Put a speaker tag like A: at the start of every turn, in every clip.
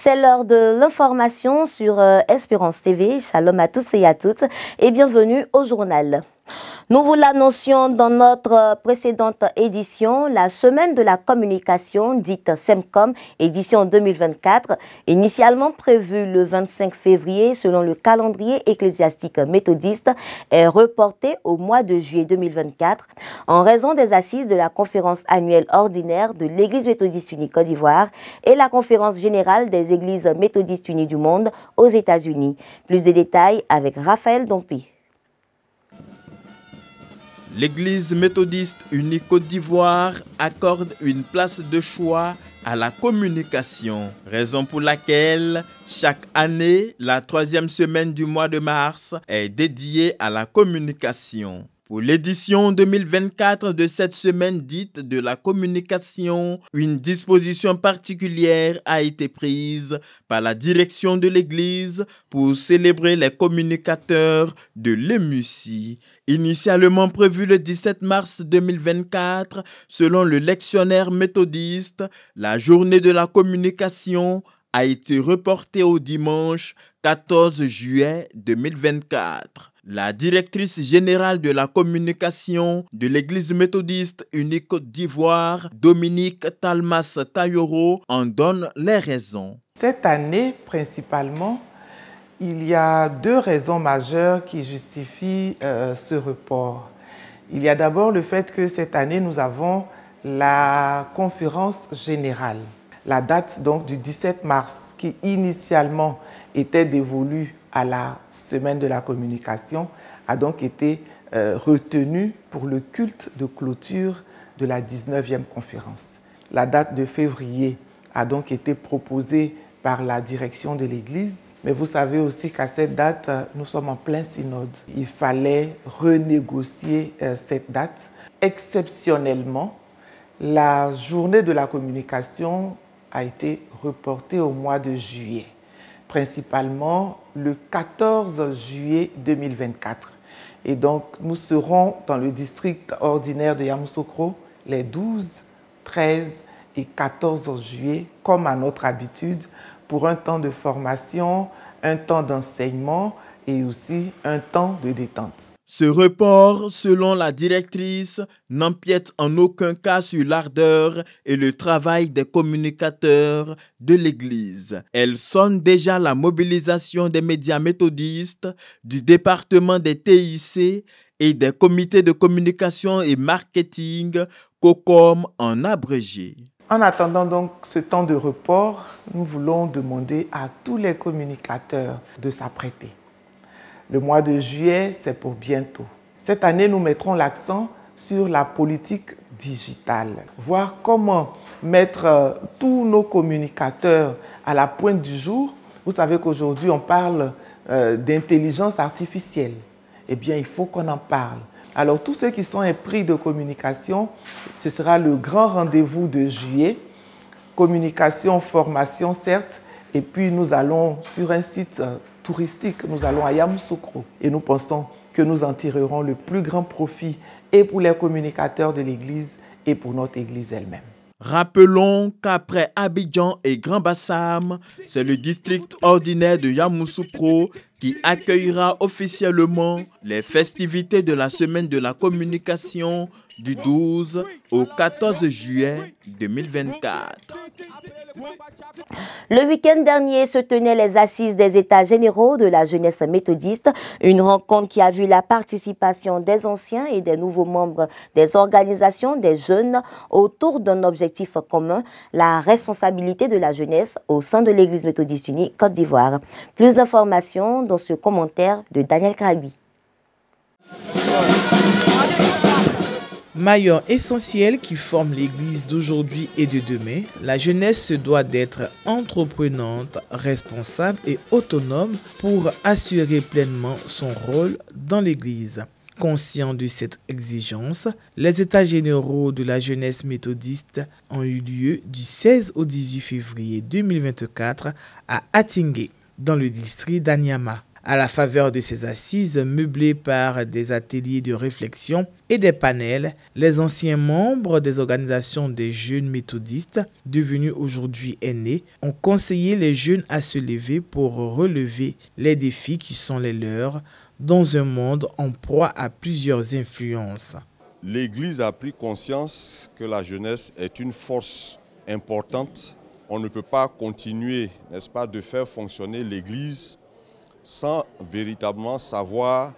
A: C'est l'heure de l'information sur Espérance TV. Shalom à tous et à toutes et bienvenue au journal. Nous vous l'annoncions dans notre précédente édition, la semaine de la communication, dite SEMCOM, édition 2024, initialement prévue le 25 février selon le calendrier ecclésiastique méthodiste, est reportée au mois de juillet 2024 en raison des assises de la conférence annuelle ordinaire de l'Église méthodiste unie Côte d'Ivoire et la conférence générale des Églises méthodistes unies du monde aux États-Unis. Plus de détails avec Raphaël Dompi.
B: L'Église méthodiste unie Côte d'Ivoire accorde une place de choix à la communication, raison pour laquelle chaque année, la 3e semaine du mois de mars est dédiée à la communication. Pour l'édition 2024 de cette semaine dite de la communication, une disposition particulière a été prise par la direction de l'Église pour célébrer les communicateurs de l'EMUCI. Initialement prévu le 17 mars 2024, selon le lectionnaire méthodiste, la journée de la communication a été reportée au dimanche 14 juillet 2024. La directrice générale de la communication de l'Église méthodiste unie Côte d'Ivoire, Dominique Talmas Tayoro, en donne les raisons.
C: Cette année, principalement, il y a 2 raisons majeures qui justifient ce report. Il y a d'abord le fait que cette année, nous avons la conférence générale. La date donc du 17 mars, qui initialement était dévolue à la semaine de la communication, a donc été retenue pour le culte de clôture de la 19e conférence. La date de février a donc été proposée par la direction de l'Église, mais vous savez aussi qu'à cette date, nous sommes en plein synode. Il fallait renégocier cette date. Exceptionnellement, la journée de la communication a été reportée au mois de juillet, principalement le 14 juillet 2024. Et donc, nous serons dans le district ordinaire de Yamoussoukro les 12, 13 et 14 juillet, comme à notre habitude, pour un temps de formation, un temps d'enseignement et aussi un temps de détente.
B: Ce report, selon la directrice, n'empiète en aucun cas sur l'ardeur et le travail des communicateurs de l'Église. Elle sonne déjà la mobilisation des médias méthodistes, du département des TIC et des comités de communication et marketing, COCOM en abrégé.
C: En attendant donc ce temps de report, nous voulons demander à tous les communicateurs de s'apprêter. Le mois de juillet, c'est pour bientôt. Cette année, nous mettrons l'accent sur la politique digitale. Voir comment mettre tous nos communicateurs à la pointe du jour. Vous savez qu'aujourd'hui, on parle d'intelligence artificielle. Eh bien, il faut qu'on en parle. Alors, tous ceux qui sont épris de communication, ce sera le grand rendez-vous de juillet. Communication, formation, certes. Et puis, nous allons sur un site touristique, nous allons à Yamoussoukro. Et nous pensons que nous en tirerons le plus grand profit et pour les communicateurs de l'Église et pour notre Église elle-même.
B: Rappelons qu'après Abidjan et Grand Bassam, c'est le district ordinaire de Yamoussoukro qui accueillera officiellement les festivités de la semaine de la communication du 12 au 14 juillet 2024.
A: Le week-end dernier se tenaient les assises des États généraux de la jeunesse méthodiste, une rencontre qui a vu la participation des anciens et des nouveaux membres des organisations des jeunes autour d'un objectif commun, la responsabilité de la jeunesse au sein de l'Église méthodiste unie Côte d'Ivoire. Plus d'informations dans ce commentaire de Daniel Krabi.
D: Maillon essentiel qui forme l'Église d'aujourd'hui et de demain, la jeunesse se doit d'être entreprenante, responsable et autonome pour assurer pleinement son rôle dans l'Église. Conscient de cette exigence, les États généraux de la jeunesse méthodiste ont eu lieu du 16 au 18 février 2024 à Atingué, dans le district d'Anyama. À la faveur de ces assises, meublées par des ateliers de réflexion et des panels, les anciens membres des organisations des jeunes méthodistes, devenus aujourd'hui aînés, ont conseillé les jeunes à se lever pour relever les défis qui sont les leurs dans un monde en proie à plusieurs influences.
E: L'Église a pris conscience que la jeunesse est une force importante. On ne peut pas continuer, n'est-ce pas, de faire fonctionner l'Église sans véritablement savoir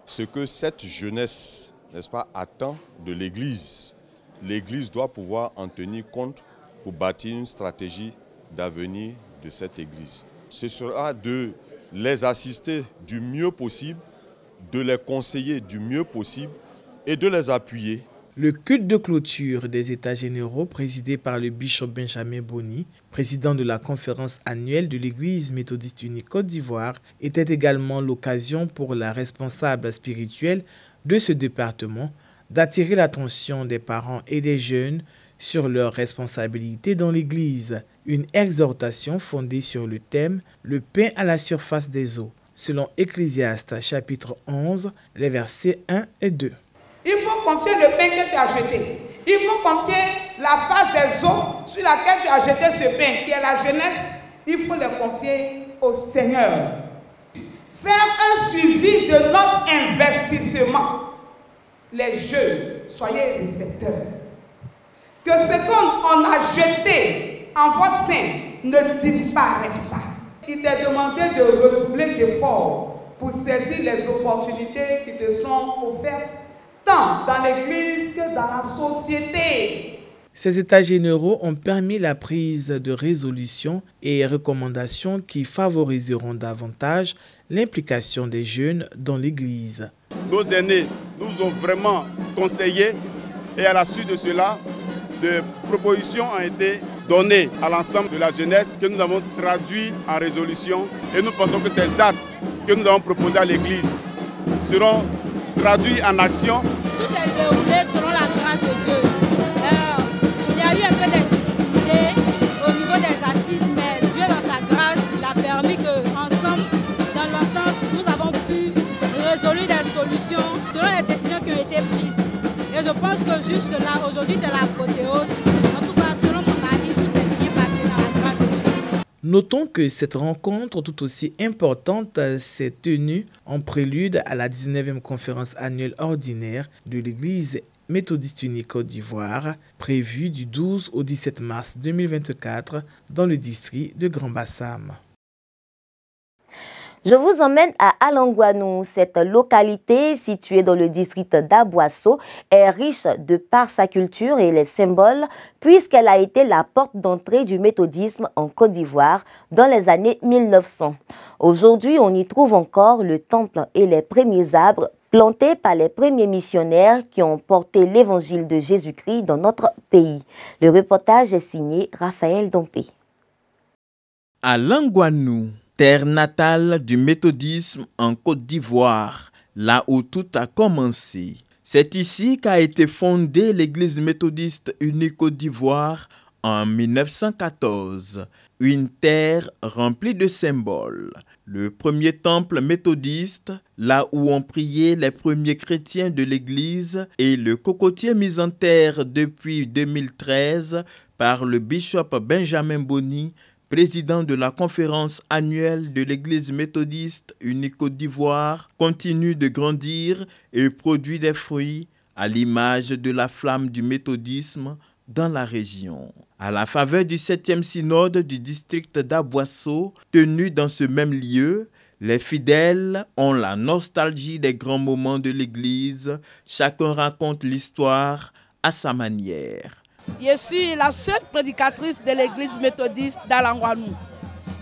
E: ce que cette jeunesse, n'est-ce pas, attend de l'Église. L'Église doit pouvoir en tenir compte pour bâtir une stratégie d'avenir de cette Église. Ce sera de les assister du mieux possible, de les conseiller du mieux possible et de les appuyer.
D: Le culte de clôture des États généraux, présidé par le bishop Benjamin Boni, président de la conférence annuelle de l'Église méthodiste unique Côte d'Ivoire, était également l'occasion pour la responsable spirituelle de ce département d'attirer l'attention des parents et des jeunes sur leurs responsabilités dans l'Église. Une exhortation fondée sur le thème « Le pain à la surface des eaux », selon Ecclésiaste chapitre 11, les versets 1 et 2.
F: Il faut confier le pain que tu as jeté. Il faut confier la face des eaux sur laquelle tu as jeté ce pain, qui est la jeunesse. Il faut le confier au Seigneur. Faire un suivi de notre investissement. Les jeunes, soyez récepteurs. Que ce qu'on a jeté en votre sein ne disparaisse pas. Il t'est demandé de redoubler d'efforts pour saisir les opportunités qui te sont offertes, tant dans l'Église que dans la société.
D: Ces états généraux ont permis la prise de résolutions et recommandations qui favoriseront davantage l'implication des jeunes dans l'Église.
G: Nos aînés nous ont vraiment conseillés et à la suite de cela, des propositions ont été données à l'ensemble de la jeunesse que nous avons traduit en résolution et nous pensons que ces actes que nous avons proposés à l'Église seront traduits en action.
H: Tout s'est déroulé selon la grâce de Dieu. Il y a eu un peu de difficultés au niveau des assises, mais Dieu dans sa grâce l'a permis qu'ensemble, dans l'entente, nous avons pu résoudre des solutions selon les décisions qui ont été prises. Et je pense que jusque-là, aujourd'hui, c'est l'apothéose. En tout cas, selon mon avis, tout s'est bien passé dans la grâce de Dieu.
D: Notons que cette rencontre tout aussi importante s'est tenue en prélude à la 19e conférence annuelle ordinaire de l'Église méthodiste unique Côte d'Ivoire, prévue du 12 au 17 mars 2024 dans le district de Grand Bassam.
A: Je vous emmène à Alangouanou. Cette localité, située dans le district d'Aboisseau, est riche de par sa culture et les symboles, puisqu'elle a été la porte d'entrée du méthodisme en Côte d'Ivoire dans les années 1900. Aujourd'hui, on y trouve encore le temple et les premiers arbres plantés par les premiers missionnaires qui ont porté l'évangile de Jésus-Christ dans notre pays. Le reportage est signé Raphaël Dompé.
B: Alangouanou, terre natale du méthodisme en Côte d'Ivoire, là où tout a commencé. C'est ici qu'a été fondée l'église méthodiste unique Côte d'Ivoire en 1914, une terre remplie de symboles. Le premier temple méthodiste, là où ont prié les premiers chrétiens de l'église, et le cocotier mis en terre depuis 2013 par le bishop Benjamin Boni, président de la conférence annuelle de l'Église méthodiste unique Côte d'Ivoire, continue de grandir et produit des fruits à l'image de la flamme du méthodisme dans la région. À la faveur du 7e synode du district d'Aboisseau, tenu dans ce même lieu, les fidèles ont la nostalgie des grands moments de l'Église. Chacun raconte l'histoire à sa manière.
I: Je suis la seule prédicatrice de l'église méthodiste d'Alangouanou.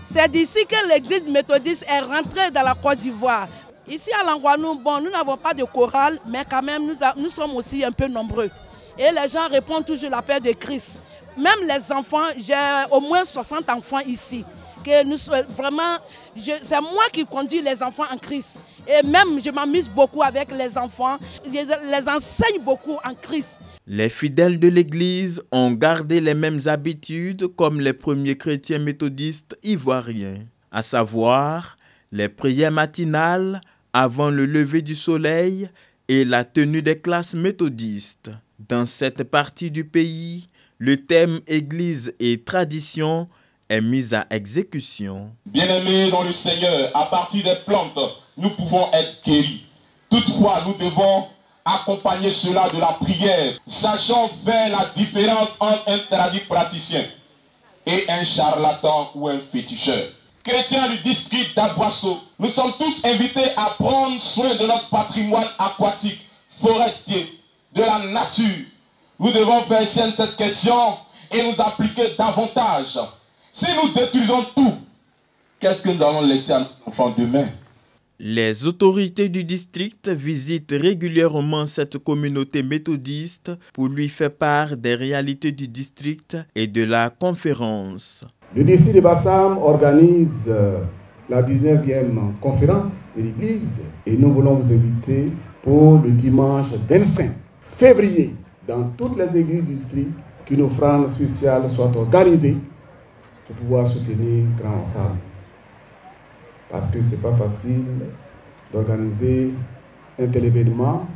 I: C'est d'ici que l'église méthodiste est rentrée dans la Côte d'Ivoire. Ici à Alangouanou, bon, nous n'avons pas de chorale, mais quand même nous sommes aussi un peu nombreux. Et les gens répondent toujours la paix de Christ. Même les enfants, j'ai au moins 60 enfants ici. C'est moi qui conduis les enfants en Christ. Et même, je m'amuse beaucoup avec les enfants. Je les enseigne beaucoup en Christ.
B: Les fidèles de l'Église ont gardé les mêmes habitudes comme les premiers chrétiens méthodistes ivoiriens, à savoir les prières matinales avant le lever du soleil et la tenue des classes méthodistes. Dans cette partie du pays, le thème Église et tradition est mis à exécution.
J: Bien-aimés dans le Seigneur, à partir des plantes, nous pouvons être guéris. Toutefois, nous devons accompagner cela de la prière, sachant faire la différence entre un tradit praticien et un charlatan ou un féticheur. Chrétiens du district d'Aboisseau, nous sommes tous invités à prendre soin de notre patrimoine aquatique, forestier, de la nature. Nous devons faire sienne cette question et nous appliquer davantage. Si nous détruisons tout, qu'est-ce que nous allons laisser à nos enfants demain?
B: Les autorités du district visitent régulièrement cette communauté méthodiste pour lui faire part des réalités du district et de la conférence.
K: Le district de Bassam organise la 19e conférence de l'Église et nous voulons vous inviter pour le dimanche 25 février dans toutes les églises du district qu'une offrande spéciale soit organisée pour pouvoir soutenir Grand Sam. Parce que ce n'est pas facile d'organiser un tel événement.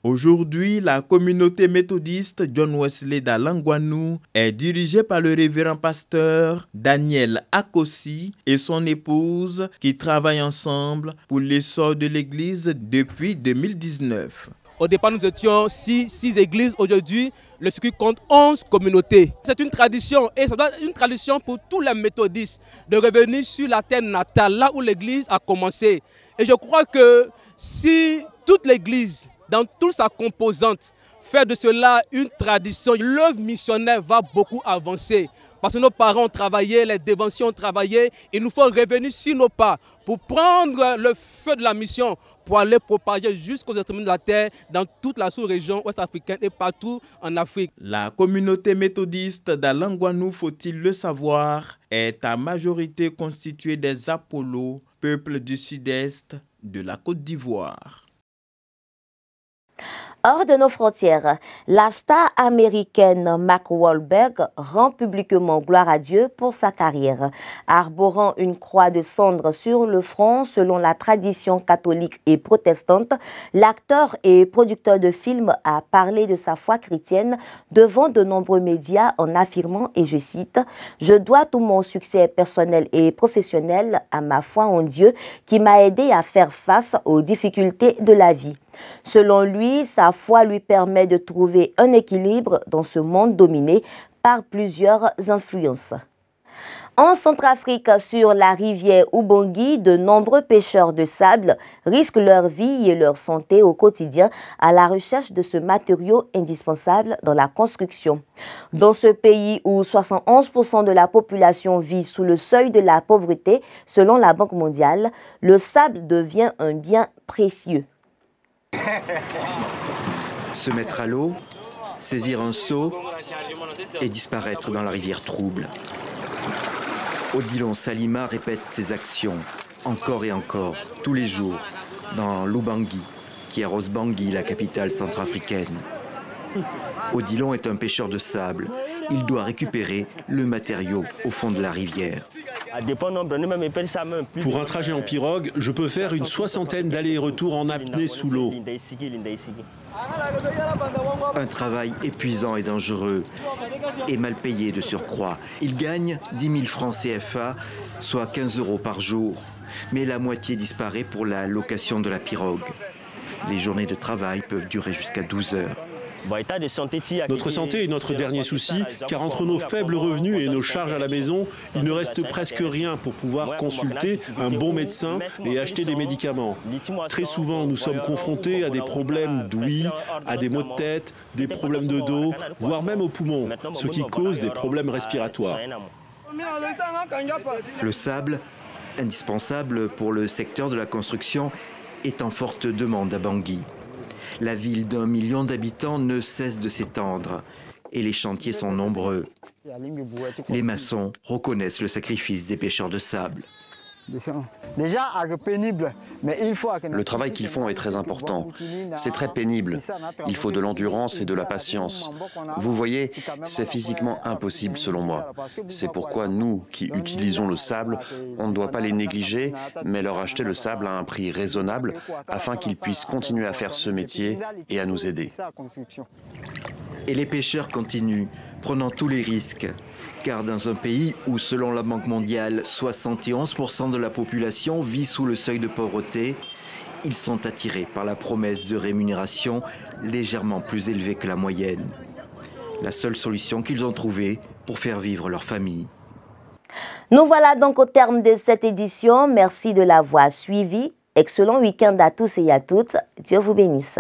B: Aujourd'hui, la communauté méthodiste John Wesley d'Alangwanou est dirigée par le révérend pasteur Daniel Akossi et son épouse qui travaillent ensemble pour l'essor de l'église depuis 2019.
L: Au départ, nous étions 6 églises. Aujourd'hui, le circuit compte 11 communautés. C'est une tradition et ça doit être une tradition pour tous les méthodistes de revenir sur la terre natale, là où l'église a commencé. Et je crois que si toute l'église, dans toute sa composante, fait de cela une tradition, l'œuvre missionnaire va beaucoup avancer. Parce que nos parents ont travaillé, les déventions ont travaillé, il nous faut revenir sur nos pas pour prendre le feu de la mission, pour aller propager jusqu'aux extrémités de la terre, dans toute la sous-région ouest-africaine et partout en Afrique.
B: La communauté méthodiste d'Alangwanou, faut-il le savoir, est à majorité constituée des Apollos, peuple du sud-est de la Côte d'Ivoire.
A: Hors de nos frontières, la star américaine Mark Wahlberg rend publiquement gloire à Dieu pour sa carrière. Arborant une croix de cendre sur le front selon la tradition catholique et protestante, l'acteur et producteur de films a parlé de sa foi chrétienne devant de nombreux médias en affirmant, et je cite, « Je dois tout mon succès personnel et professionnel à ma foi en Dieu qui m'a aidé à faire face aux difficultés de la vie. » Selon lui, sa foi lui permet de trouver un équilibre dans ce monde dominé par plusieurs influences. En Centrafrique, sur la rivière Ubangui, de nombreux pêcheurs de sable risquent leur vie et leur santé au quotidien à la recherche de ce matériau indispensable dans la construction. Dans ce pays où 71% de la population vit sous le seuil de la pauvreté, selon la Banque mondiale, le sable devient un bien précieux.
M: Se mettre à l'eau, saisir un seau et disparaître dans la rivière trouble. Odilon Salima répète ses actions, encore et encore, tous les jours, dans l'Ubangui, qui arrose Bangui, la capitale centrafricaine. Odilon est un pêcheur de sable. Il doit récupérer le matériau au fond de la rivière.
N: Pour un trajet en pirogue, je peux faire une 60aine d'allers et retours en apnée sous l'eau.
M: Un travail épuisant et dangereux, et mal payé de surcroît. Il gagne 10 000 francs CFA, soit 15 € par jour. Mais la moitié disparaît pour la location de la pirogue. Les journées de travail peuvent durer jusqu'à 12 heures.
N: Notre santé est notre dernier souci, car entre nos faibles revenus et nos charges à la maison, il ne reste presque rien pour pouvoir consulter un bon médecin et acheter des médicaments. Très souvent, nous sommes confrontés à des problèmes d'ouïe, à des maux de tête, des problèmes de dos, voire même aux poumons, ce qui cause des problèmes respiratoires.
M: Le sable, indispensable pour le secteur de la construction, est en forte demande à Bangui. La ville d'1 million d'habitants ne cesse de s'étendre et les chantiers sont nombreux. Les maçons reconnaissent le sacrifice des pêcheurs de sable.
O: Déjà pénible, mais une fois que
P: le travail qu'ils font est très important. C'est très pénible. Il faut de l'endurance et de la patience. Vous voyez, c'est physiquement impossible selon moi. C'est pourquoi nous, qui utilisons le sable, on ne doit pas les négliger, mais leur acheter le sable à un prix raisonnable afin qu'ils puissent continuer à faire ce métier et à nous aider.
M: Et les pêcheurs continuent, prenant tous les risques. Car dans un pays où, selon la Banque mondiale, 71% de la population vit sous le seuil de pauvreté, ils sont attirés par la promesse de rémunération légèrement plus élevée que la moyenne. La seule solution qu'ils ont trouvée pour faire vivre leur famille.
A: Nous voilà donc au terme de cette édition. Merci de l'avoir suivi. Excellent week-end à tous et à toutes. Dieu vous bénisse.